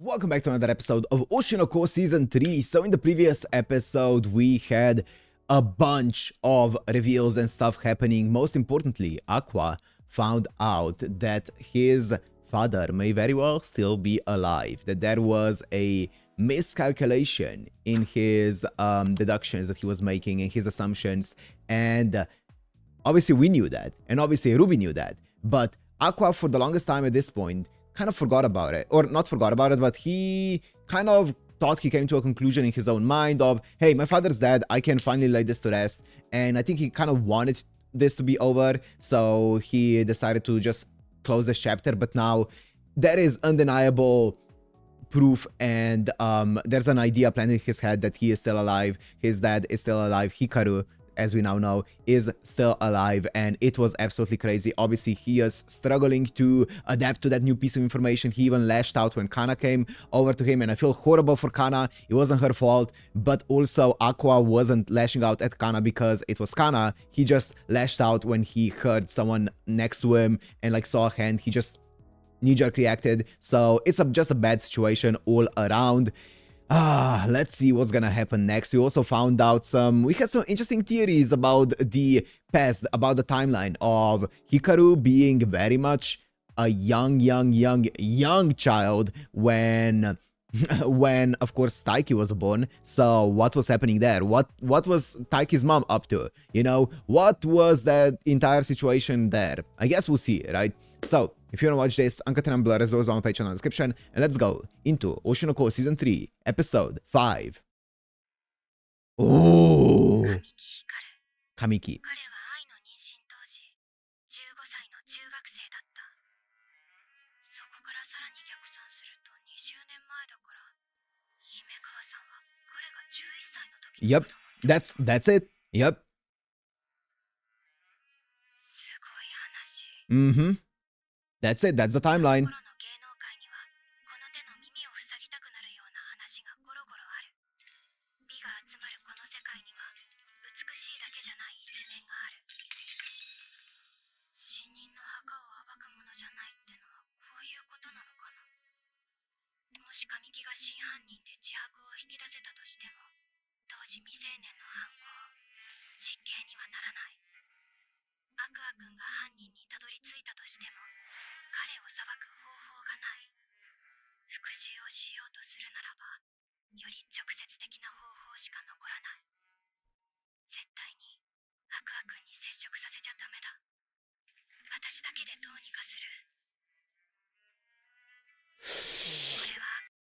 Welcome back to another episode of Oshi no Season 3. So in the previous episode, we had a bunch of reveals and stuff happening. Most importantly, Aqua found out that his father may very well still be alive, that there was a miscalculation in his deductions that he was making and his assumptions, and obviously we knew that, and obviously Ruby knew that, but Aqua for the longest time at this point kind of forgot about it, or not forgot about it, but he kind of thought he came to a conclusion in his own mind of, hey, my father's dead, I can finally lay this to rest. And I think he kind of wanted this to be over, so he decided to just close this chapter. But now there is undeniable proof, and there's an idea planted in his head that he is still alive, his dad is still alive, Hikaru, as we now know, is still alive, and it was absolutely crazy. Obviously, he is struggling to adapt to that new piece of information. He even lashed out when Kana came over to him, and I feel horrible for Kana. It wasn't her fault, but also Aqua wasn't lashing out at Kana because it was Kana. He just lashed out when he heard someone next to him and like saw a hand. He just knee-jerk reacted. So it's just a bad situation all around. Let's see what's gonna happen next. We also found out we had some interesting theories about the past, about the timeline of Hikaru being very much a young child when when of course Taiki was born. So what was happening there? What was Taiki's mom up to? You know, what was that entire situation there? I guess we'll see, right? So if you want to watch this, uncut and blur as always on my page in the description, and let's go into Oshi no Season 3, Episode 5. Oh, Kamiki. Yep, that's it. Yep. That's it. That's the timeline.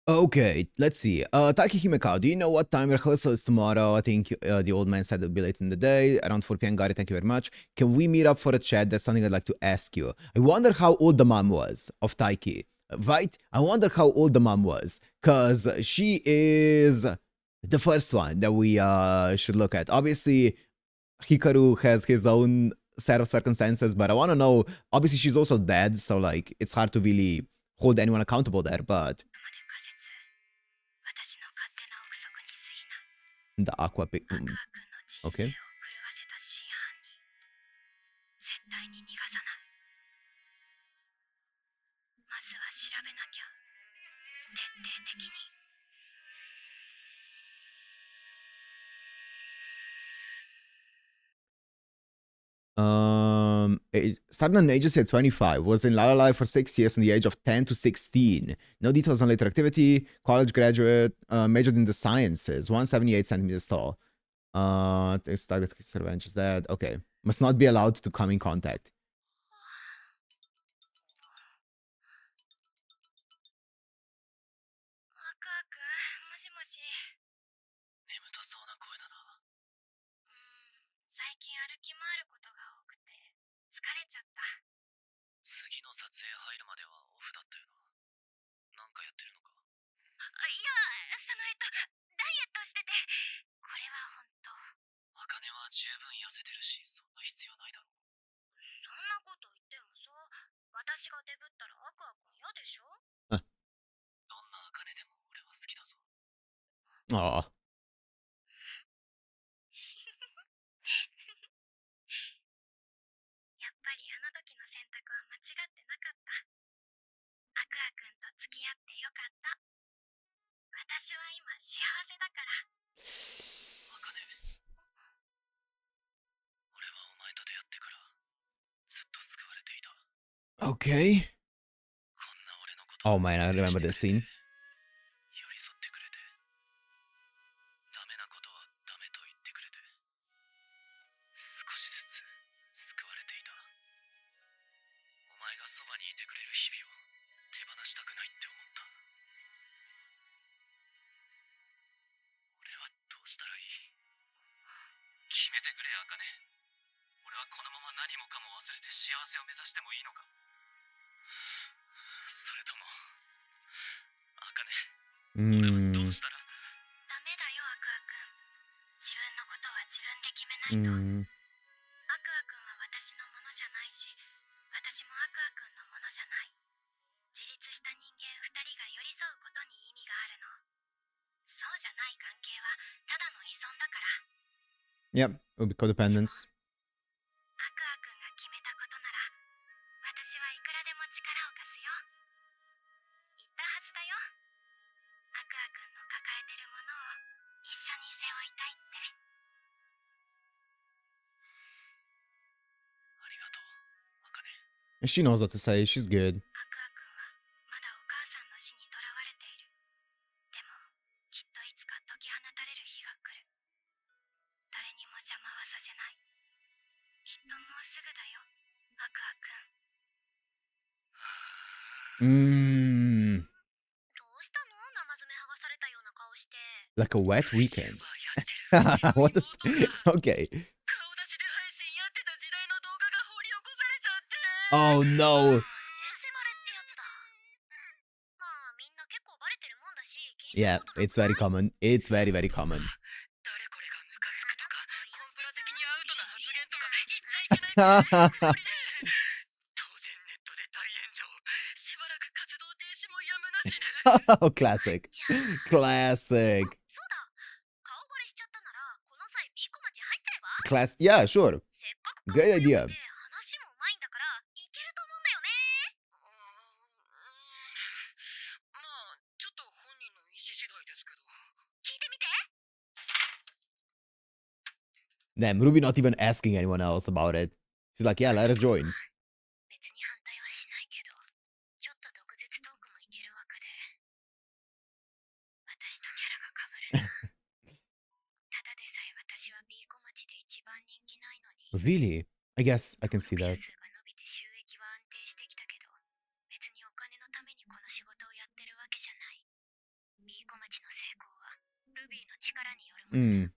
Okay, let's see. Taki Himeka, do you know what time rehearsal is tomorrow? I think the old man said it'll be late in the day, around 4 p.m. Gary, thank you very much. Can we meet up for a chat? That's something I'd like to ask you. I wonder how old the mom was of Taiki, right? I wonder how old the mom was, because she is the first one that we should look at. Obviously, Hikaru has his own set of circumstances, but I want to know, obviously she's also dead, so like it's hard to really hold anyone accountable there, but the Aqua pic. Okay. It started on agency at 25, was in La La for 6 years from the age of 10 to 16. No details on later activity. College graduate, majored in the sciences, 178 centimeters tall. Started his revenge is dead. Okay. Must not be allowed to come in contact. Aw. Okay. Oh man, I remember this scene. Mm. Mm. 自立した人間2人が寄り添うことに意味があるの。そうじゃない関係はただの依存だから。 Yep, it would be codependence. アクア君が決めたことなら私はいくらでも力を貸すよ。言ったはずだよ。アクア君の抱えてるものを一緒に背負いたいって。ありがとう、アカネ。 She knows what to say. She's good. アクア君はまだお母さんの死にとらわれている。でもきっといつか解き放たれる日が来る。誰にも邪魔はさせない。きっともうすぐだよ、アクア君。Mm. Like a wet weekend. What is... Okay. Oh no. Yeah, it's very common. It's very, very common. Oh, classic. Classic. Class. Yeah, sure. Good idea. Damn, Ruby not even asking anyone else about it. She's like, yeah, let her join. Really? I guess I can see that. Mm.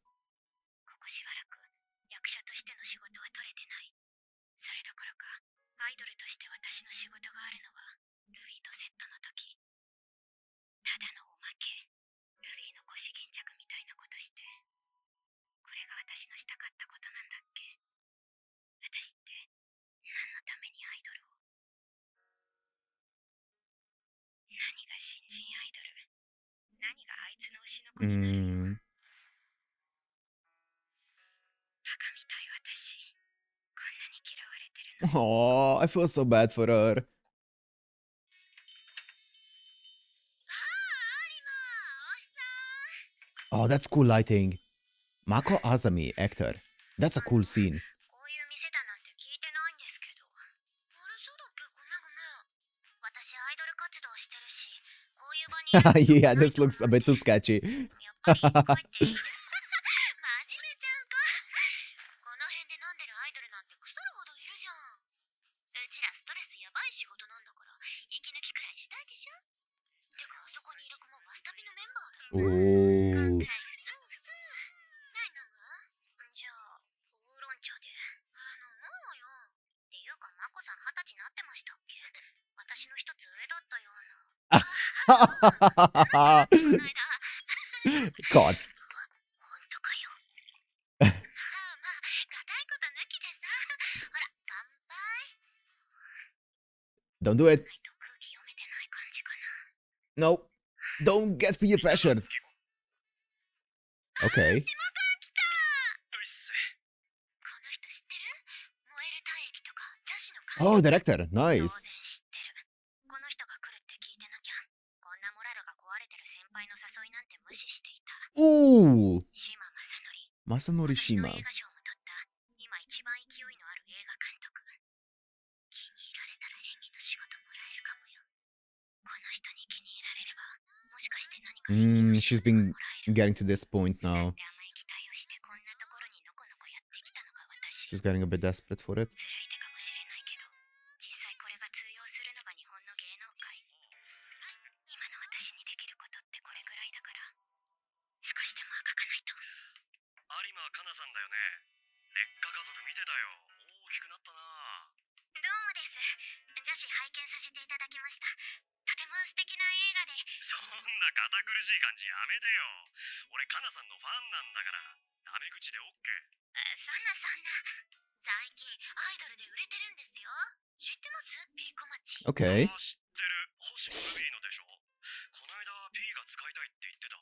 Mm. Oh, I feel so bad for her. Oh, that's cool lighting. Mako Azami, actor. That's a cool scene. Yeah, this looks a bit too sketchy. Ooh. God. Don't do it. No. Don't get peer pressured. Okay. Oh, director. Nice. Ooh! 島正則 Masanori Shima. 映画賞も取った今一番勢いのある映画監督。気に入られたら演技の仕事もらえるかもよ。この人に気に入られればもしかして何か演技の仕 She's 事が been もらえる。 getting to this point なん now. て甘い期待をしてこんなところにのこのこやってきたのが私。 She's getting a bit desperate for it. ずるい手かもしれないけど実際これが通用するのが日本の芸能界。今の私にできることってこれぐらいだから少しでも赤かないと。有馬かなさんだよね。劣化家族見てたよ。大きくなったな。どうもです。女子拝見させていただきました。とても素敵な映画で。そんな堅苦しい感じやめてよ。俺かなさんのファンなんだから。タメ口で OK。そんなそんな。最近アイドルで売れてるんですよ。知ってます？ピーコマッチ。Okay. あ、知ってる。星野ルビーのでしょ。この間 P が使いたいって言ってた。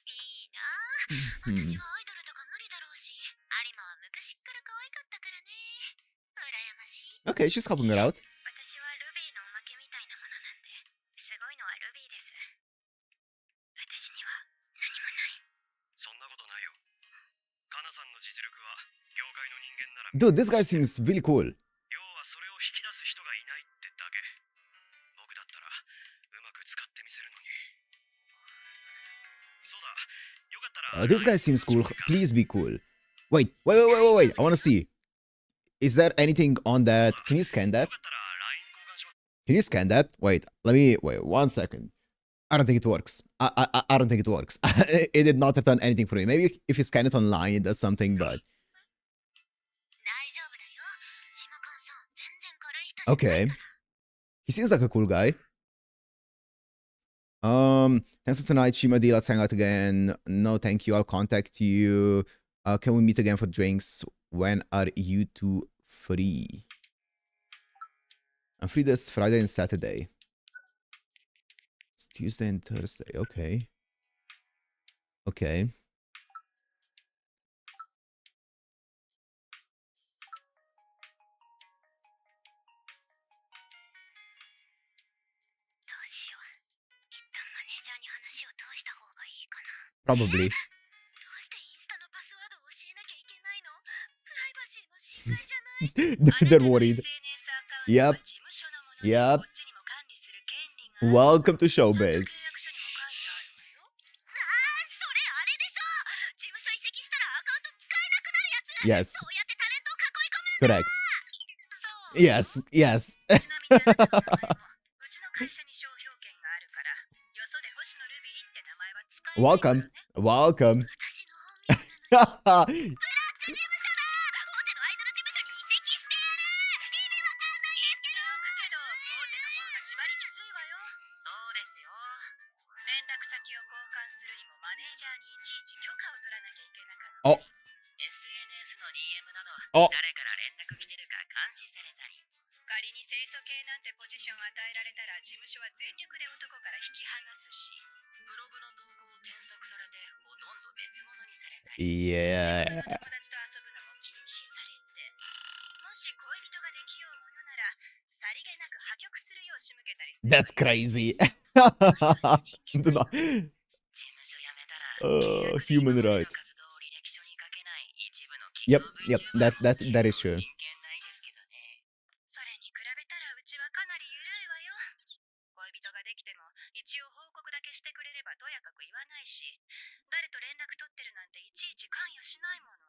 いいなぁ。私はアイドルとか無理だろうし、有馬は昔っから可愛かったからね。羨ましい。 Okay, she's helping her out. 私はルビーのおまけみたいなものなんで、すごいのはルビーです。私には何もない。そんなことないよ。かなさんの実力は業界の人間なら。 Dude, this guy seems really cool. 要はそれを引き出す人がいないってだけ。僕だったらうまく使ってみせるのに。そうだ。よかったら。 This guy seems cool. Please be cool. Wait. I want to see. Is there anything on that? Can you scan that? よかったら LINE 交換します。 Can you scan that? Wait 1 second. I don't think it works. I don't think it works. It did not return anything for me. Maybe if you scan it online, it does something, but 大丈夫だよ。島間さん、全然軽い人じゃない okay. から。 He seems like a cool guy. Thanks for tonight, Shima D. Let's hang out again. No, thank you. I'll contact you. Can we meet again for drinks? When are you two free? I'm free this Friday and Saturday. It's Tuesday and Thursday. Okay. Okay. どうしよう。一旦マネージャーに話を通した方がいいかな。 Probably. どうしてインスタのパスワードを教えなきゃいけないの？プライバシーの侵害じゃない？ They're worried. Yep. Yep. Welcome to Showbiz. それあれでしょ。事務所移籍したらアカウント使えなくなるやつ。 Yes. そうやってタレントを囲い込むんだ。 Correct. そう。 Yes. Yes. ちなみにあなたの名前もうちの会社に商標権があるから、よそで星野ルビーって名前は使えないからね。 Welcome. 私の本名なのに。ブラック事務所だ。大手のアイドル事務所に移籍してやる。意味わかんないですけど。それに比べたらうちはかなり緩いわよ。恋人ができようものならさりげなく破局するよう仕向けたり。仮に清楚系なんてポジション与えられたら自務所は全力で男から引き離すし。ブログの投稿を添削されて、ほとんど別物にされたり。言っておくけど、大手の方が縛りきついわよ。そうですよ。連絡先を交換するにもマネージャーにいちいち許可を取らなきゃいけなかったの。Oh. SNS の DM など、あ誰から連絡来てるか監視されたり。仮に清楚系なんてポジション与えられたら事務所は全力で男から引き剥がすし。ブログの投稿を添削されて、ほとんど別物にされたり。 Yeah. 友達と遊ぶのも禁止されて。もし恋人ができようものなら、さりげなく破局するよう仕向けたりする。 That's crazy. 事務所辞めたら、human rights. 活動を履歴書に書けない一部の Yep. 企業 Yep. That is true. 人権ないですけどね。それに比べたらうちはかなり緩いわよ。恋人ができても一応報告だけしてくれればとやかく言わないし、誰と連絡取ってるなんていちいち関与しないもの。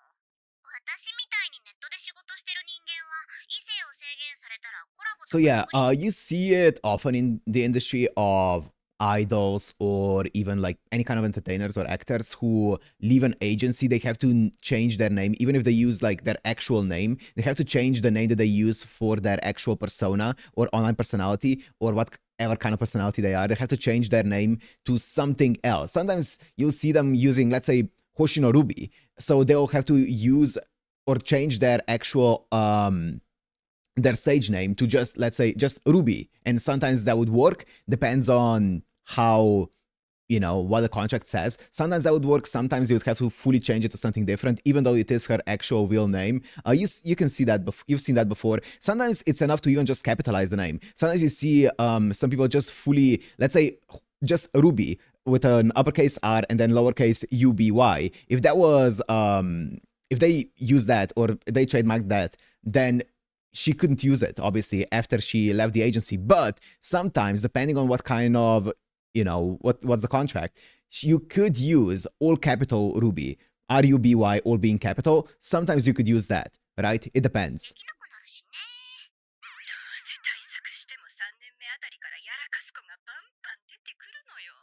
私みたいにネットで仕事してる人間は異性を制限されたらコラボ。 So yeah, you see it often in the industry of idols or even like any kind of entertainers or actors who leave an agency. They have to change their name, even if they use like their actual name. They have to change the name that they use for their actual persona or online personality or whatever kind of personality they are. They have to change their name to something else. Sometimes you'll see them using, let's say, Hoshino Ruby. So they'll have to use or change their actual their stage name to just, let's say, just Ruby. And sometimes that would work. Depends on how, you know, what the contract says. Sometimes that would work. Sometimes you would have to fully change it to something different, even though it is her actual real name. You can see that. You've seen that before. Sometimes it's enough to even just capitalize the name. Sometimes you see some people just fully, let's say, just Ruby with an uppercase R and then lowercase UBY, if that was if they use that or they trademarked that, then she couldn't use it, obviously, after she left the agency. But sometimes, depending on what kind of, what's the contract, you could use all capital Ruby, RUBY, all being capital. Sometimes you could use that, right? It depends. できなくなるしね。どうせ対策しても3年目あたりからやらかす子がバンバン出てくるのよ。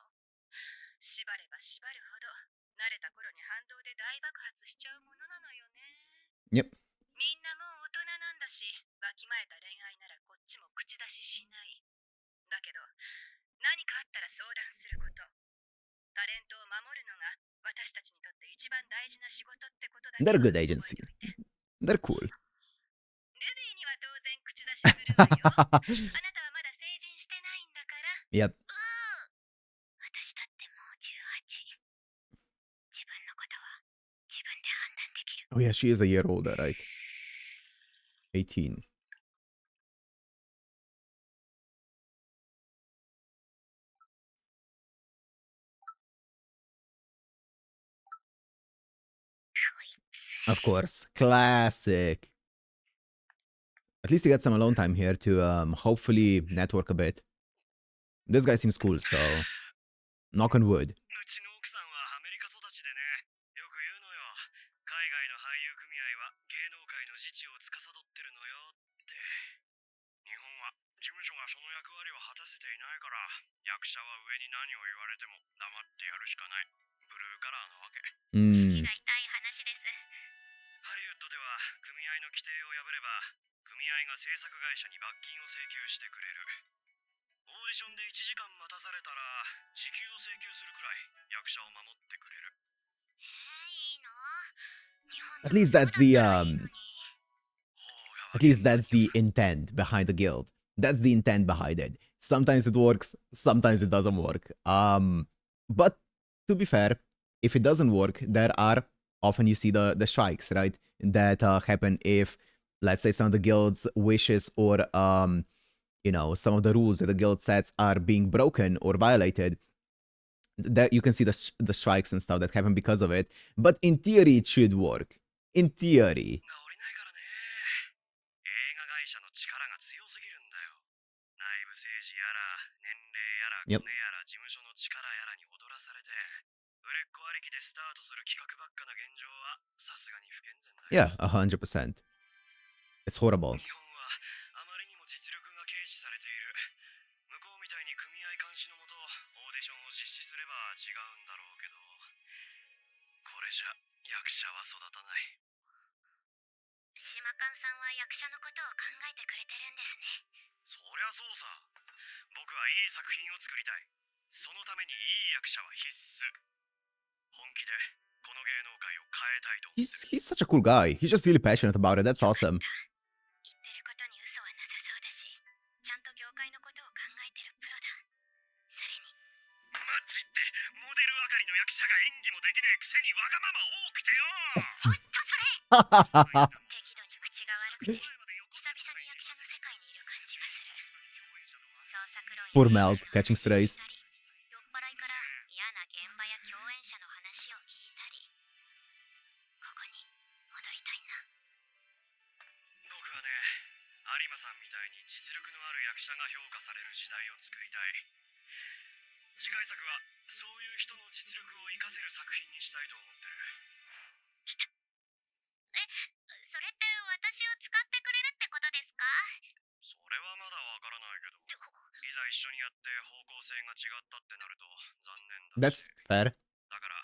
縛れば縛るほど慣れた頃に反動で大爆発しちゃうものなのよね。Yep. みんなもう大人なんだし、わきまえた恋愛ならこっちも口出ししない。だけど、何かあったら相談すること。タレントを守るのが私たちにとって一番大事な仕事ってことだけ They're a は good agency. They're cool. ルビーには当然口出しするわよ。あなたはまだ成人してないんだから。Yep. 私だってもう18。自分のことは自分で判断できる。 Oh yeah, she is a year older, right? 18. Of course. Classic. At least you got some alone time here to hopefully network a bit. This guy seems cool, so knock on wood. うちの奥さんはアメリカ育ちでね、よく言うのよ。海外の俳優組合は芸能界の自治を司ってるのよって。日本は事務所がその役割を果たせていないから、役者は上に何を言われても黙ってやるしかない。ブルーカラーなわけ。Mm. 痛い話です。ハリウッドでは組合の規定を破れば、組合が制作会社に罰金を請求してくれる。オーディションで1時間待たされたら、時給を請求するくらい役者を守ってくれる。いいの？日本 At least that's the at least that's the intent behind the guild. That's the intent behind it. Sometimes it works, sometimes it doesn't work. But to be fair, if it doesn't work, there are often you see the strikes, right? That happen if, let's say, some of the guild's wishes or some of the rules that the guild sets are being broken or violated. That you can see the strikes and stuff that happen because of it. But in theory, it should work. In theory. が下りないからね。映画会社の力が強すぎるんだよ。内部政治やら、年齢やら、 Yep. コネやら、事務所の力やらに踊らされて、売れっ子ありきでスタートする企画ばっかな現状はさすがに不健全だよ。Yeah, 100%. It's horrible. 日本はあまりにも実力が軽視されている。向こうみたいに組合監視のもとオーディションを実施すれば違うんだろうけど、これじゃ役者は育たない。島勘さんは役者のことを考えてくれてるんですね。そりゃそうさ。僕はいい作品を作りたい。そのためにいい役者は必須。本気でこの芸能界を変えたいと思ってる。 He's such a cool guy. He's just really passionate about it. That's awesome. 言ってることに嘘はなさそうだし、ちゃんと業界のことを考えてるプロだ。それにマジってモデル上がりの役者が演技もできねえくせにわがまま多くてよ。適度に口が悪くて、久々に役者の世界にいる感じがする。創作論 Poor Melt, catching strays. 酔っ払いから嫌な現場や共演者の話を聞いたり、ここに戻りたいな。僕はね、有馬さんみたいに実力のある役者が評価される時代を作りたい。次回作はそういう人の実力を活かせる作品にしたいと思ってる。それって私を使ってくれるってことですか？それはまだわからないけど、いざ一緒にやって方向性が違ったってなると残念だし。 That's fair. だから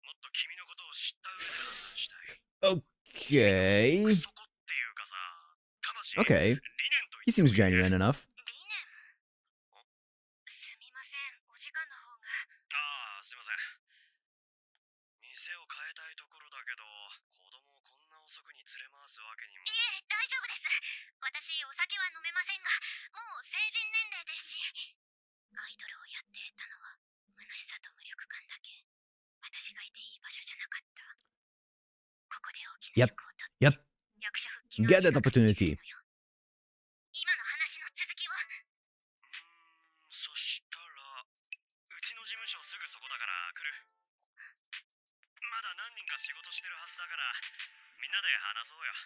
もっと君のことを知った上で判断したい。 Okay. そこっていうかさ、魂、 Okay. 理念と He seems genuine enough. 理念？すみません、お時間の方が。ああ、すいません。店を変えたいところだけど、子供をこんな遅くに連れ回すわけにも。いえ、大丈夫です。私、お酒は飲めませんが、もう成人年齢ですし。アイドルをやって得たのは、虚しさと無力感だけ。私がいていい場所じゃなかった。ここで大きな役を取って、 Yep. 役者復帰の Get that 足がかりにする opportunity. のよ。今の話の続きは？そしたら、うちの事務所すぐから来る。まだ何人か仕事してるはずだから、みんなで話そうよ。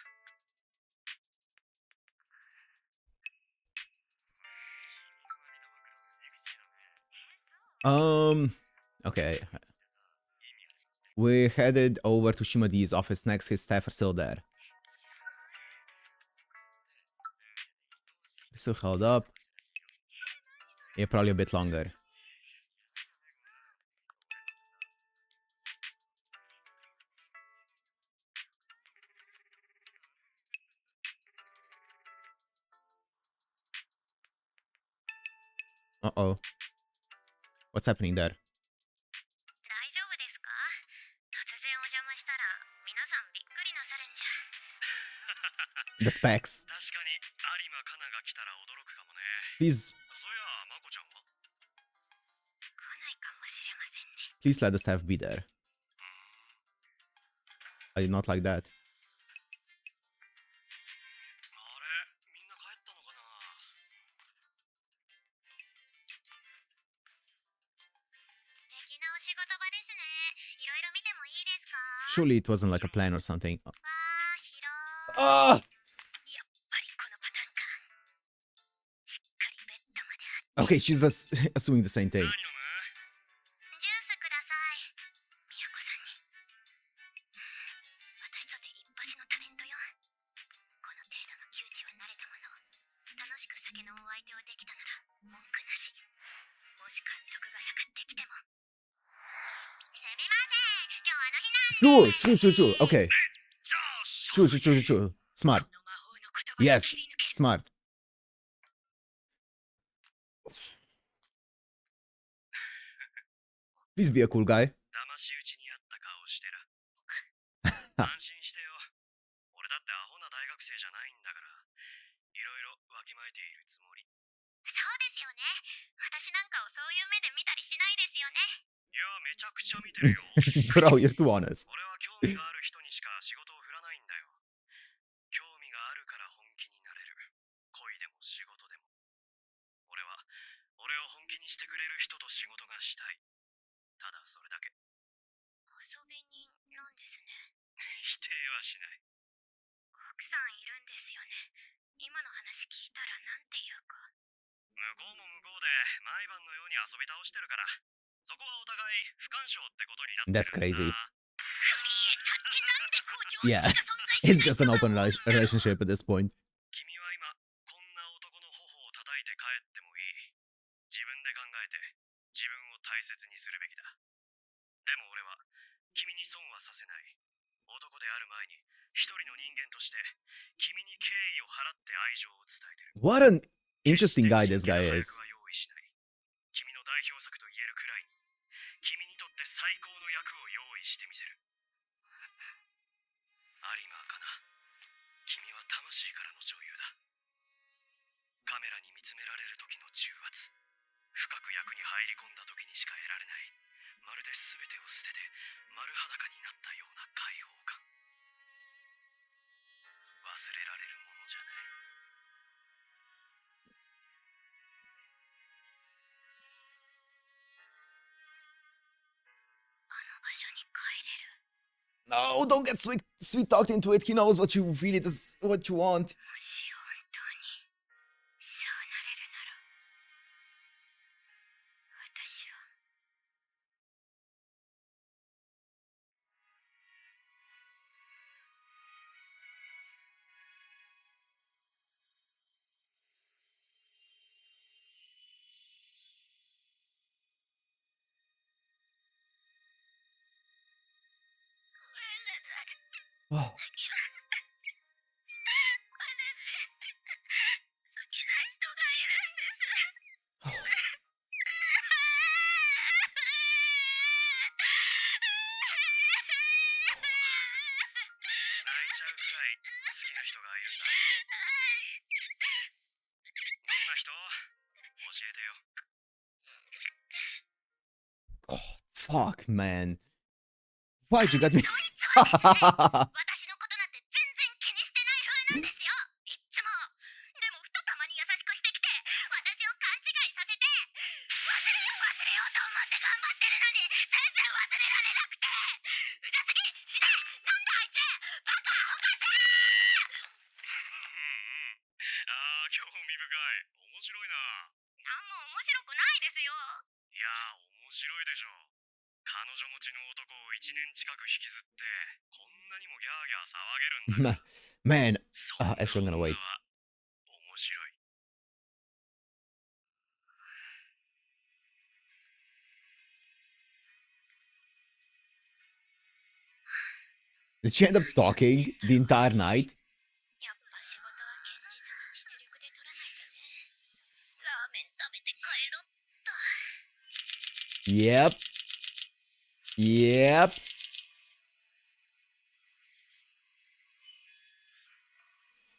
Okay. We headed over to Shimadi's office next. His staff are still there. Still held up. Yeah, probably a bit longer. Uh-oh. What's happening there? 大丈夫ですか？突然お邪魔したら皆さんびっくりなさるんじゃ。The specs. 確かに有馬カナが来たら驚くかもね。 Please, そういや、まこちゃんは？来ないかもしれませんね。 please let the staff be there. I did not like that. あれ、みんな帰ったのかな。素敵なお仕事場ですね。いろいろ見てもいいですか？ Surely it wasn't like a plan or something. わあ、広い。 Ah! やっぱりこのパターンか。しっかりベッドまであって。 Okay, she's assuming the same thing. 何飲む？ジュースください。みやこさんに。私とて一発のタレントよ。この程度の窮地は慣れたもの。楽しく酒のお相手をできたなら文句なし。もし監督が下がってきても。すみません。今日あの日なんで。 True. Okay. じゃあ、 True. Smart. この魔法の言葉で Yes. 切り抜ける。 Smart. Please be a cool guy. 騙し討ちにあった顔してら。安心してよ。俺だってアホな大学生じゃないんだから、いろいろわきまえているつもり。そうですよね。私なんかをそういう目で見たりしないですよね。いや、めちゃくちゃ見てるよ。 Bro, you're too honest. 俺は興味がある人にしか仕事を振らないんだよ。興味があるから本気になれる。恋でも仕事でも。俺は、俺を本気にしてくれる人と仕事がしたい。ただそれだけ。遊び人なんですね。否定はしない。奥さんいるんですよね。今の話聞いたらなんていうか。向こうも向こうで毎晩のように遊び倒してるから、そこはお互い不干渉ってことになってるんだ。 That's crazy. クリエイターってなんでこう上 Yeah. 手な存在し It's just an open relationship at this point. 君は今、こんな男の頬を叩いて帰ってもいい。自分で考えて、自分を大切にするべきだ。でも俺は、君に損はさせない。男である前に、一人の人間として、君に敬意を払って愛情を伝えてる。 What an interesting guy this guy is. は用意しない。君の代表作と言えるくらいに、君にとって最高の役を用意してみせる。有馬かな。君は魂からの女優だ。カメラに見つめられる時の重圧、深く役に入り込んだ時にしか得られない、まるで全てを捨てて丸裸になったような解放感。忘れられるものじゃない。あの場所に帰れる。 No, don't get sweet talked into it. He knows what you really what you want. もし本当にそうなれるなら、私は。ごめんなさい。 Oh. 泣いちゃうくらい好きな人がいるんだ。どんな人？教えてよ。 Oh, fuck, man. Why'd you get me? 私のことなんて全然気にしてない風なんですよ。いっつも。でもふとたまに優しくしてきて、私を勘違いさせて、忘れようと思って頑張ってるのに、全白いな。なんも面白くないですよ。いや面白いでしょ。彼女持ちの男を1年近く引きずってこんなにもギャーギャー騒げるんだ。Man, そんな actually, I'm gonna 女 wait. は面白い。Did she end up talking the entire night? やっぱ仕事は堅実に実力で取らないとね。ラーメン食べて帰ろっと。 Yep. Yep.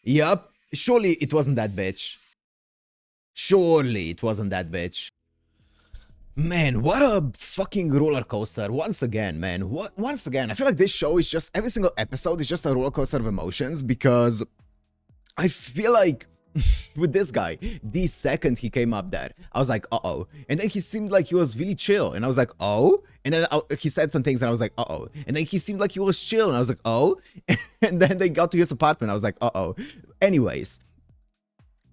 Yep. Surely it wasn't that bitch. Surely it wasn't that bitch. Man, what a fucking roller coaster. Once again, man. Once again, I feel like this show is just, every single episode is just a roller coaster of emotions, because I feel like with this guy, the second he came up there, I was like, uh-oh. And then he seemed like he was really chill. And I was like, oh? And then he said some things and I was like, uh-oh. And then he seemed like he was chill. And I was like, oh? And then they got to his apartment. I was like, uh-oh. Anyways,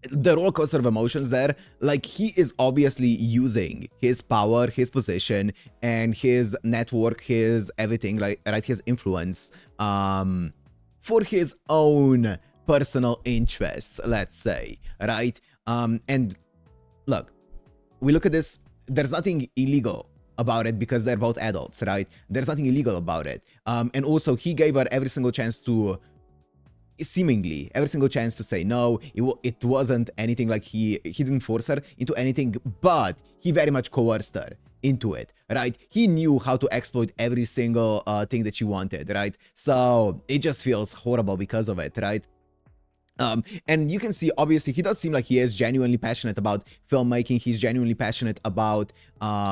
the roller coaster of emotions there, like, he is obviously using his power, his position, and his network, his everything, like, right, his influence, for his own personal interests, let's say, right? And look, we look at this, there's nothing illegal about it because they're both adults, right? There's nothing illegal about it. And also, he gave her every single chance to, seemingly every single chance to say no. It wasn't anything like he didn't force her into anything, but he very much coerced her into it, right? He knew how to exploit every single thing that she wanted, right? So it just feels horrible because of it, right? And you can see, obviously, he does seem like he is genuinely passionate about filmmaking. He's genuinely passionate about,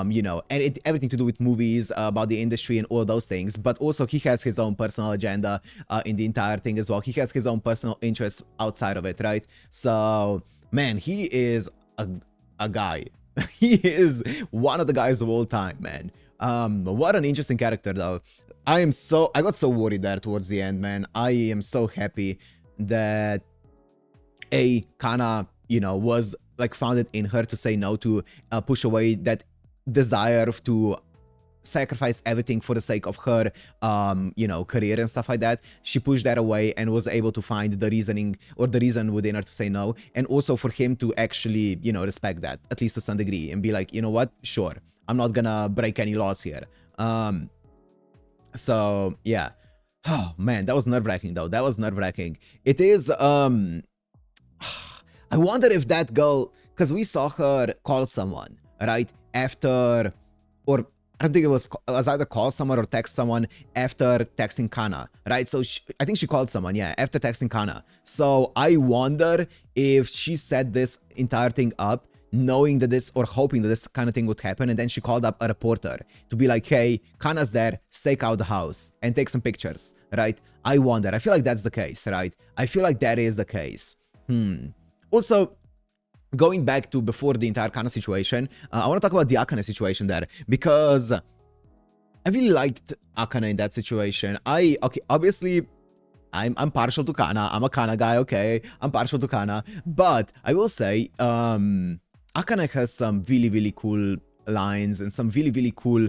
you know, and everything to do with movies, about the industry and all those things. But also, he has his own personal agenda in the entire thing as well. He has his own personal interests outside of it, right? So, man, he is a guy. He is one of the guys of all time, man. What an interesting character, though. I got so worried there towards the end, man. I am so happy that Kana, you know, was like founded in her to say no, to push away that desire to sacrifice everything for the sake of her, you know, career and stuff like that. She pushed that away and was able to find the reasoning or the reason within her to say no. And also for him to actually, you know, respect that, at least to some degree, and be like, you know what, sure, I'm not gonna break any laws here. So yeah. Oh man, that was nerve-wracking though. That was nerve-wracking. It is, I wonder if that girl, because we saw her call someone, right? After, or I don't think it was either call someone or text someone after texting Kana, right? So I think she called someone, yeah, after texting Kana. So I wonder if she set this entire thing up knowing that this, or hoping that this kind of thing would happen, and then she called up a reporter to be like, hey, Kana's there, stake out the house and take some pictures, right? I wonder. I feel like that's the case, right? I feel like that is the case. Also, going back to before the entire Kana situation, I want to talk about the Akane situation there, because I really liked Akane in that situation. Okay, obviously, I'm partial to Kana. I'm a Kana guy, okay? I'm partial to Kana. But I will say, Akane has some really, really cool lines and some really, really cool...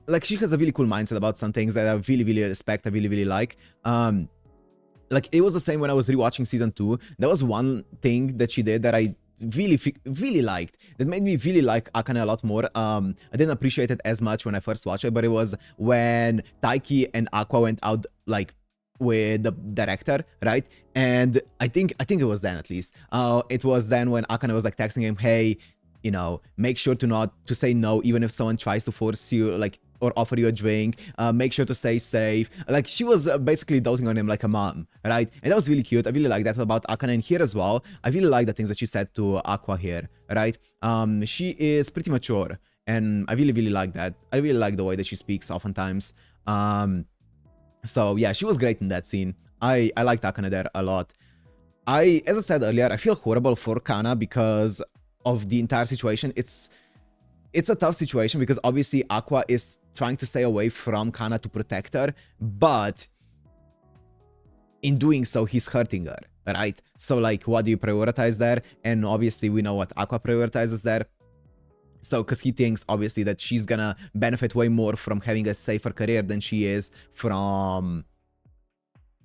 Like, she has a really cool mindset about some things that I really, really respect, I really, really like. Like, it was the same when I was rewatching season 2. There was one thing that she did that I really liked, that made me really like Akane a lot more. I didn't appreciate it as much when I first watched it, but it was when Taiki and Aqua went out, like, with the director, right? And I think it was then, at least. It was then when Akane was like texting him, hey, you know, make sure to say no, even if someone tries to force you, like, or offer you a drink, make sure to stay safe. Like, she was basically doting on him like a mom, right? And that was really cute. I really like that about Akane. And here as well, I really like the things that she said to Aqua here, right? She is pretty mature, and I really, really like that. I really like the way that she speaks oftentimes. So yeah, she was great in that scene. I liked Akane there a lot. As I said earlier, I feel horrible for Kana because of the entire situation. It's a tough situation because obviously Aqua is trying to stay away from Kana to protect her, but in doing so, he's hurting her, right? So like, what do you prioritize there? And obviously we know what Aqua prioritizes there. So, because he thinks, obviously, that she's gonna benefit way more from having a safer career than she is from...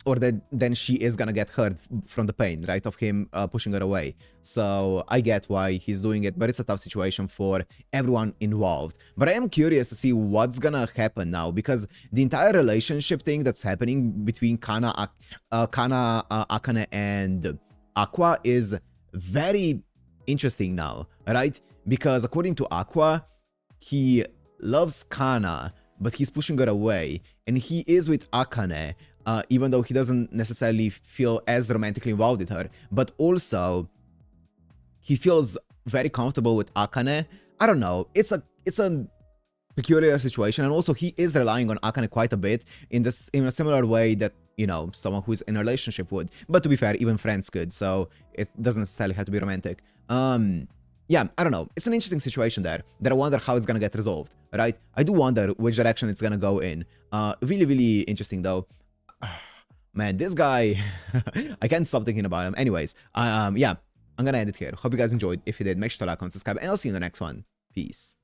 or then she is gonna get hurt from the pain, right, of him pushing her away. So, I get why he's doing it, but it's a tough situation for everyone involved. But I am curious to see what's gonna happen now, because the entire relationship thing that's happening between Kana, Akane, and Aqua is very interesting now, right? Because according to Aqua, he loves Kana, but he's pushing her away. And he is with Akane, even though he doesn't necessarily feel as romantically involved with her. But also, he feels very comfortable with Akane. I don't know. It's a peculiar situation. And also, he is relying on Akane quite a bit in a similar way that, you know, someone who's in a relationship would. But to be fair, even friends could. So it doesn't necessarily have to be romantic. Yeah, I don't know. It's an interesting situation there that I wonder how it's gonna get resolved, right? I do wonder which direction it's gonna go in. Really, really interesting though. Man, this guy, I can't stop thinking about him. Anyways, yeah, I'm gonna end it here. Hope you guys enjoyed. If you did, make sure to like, comment, subscribe, and I'll see you in the next one. Peace.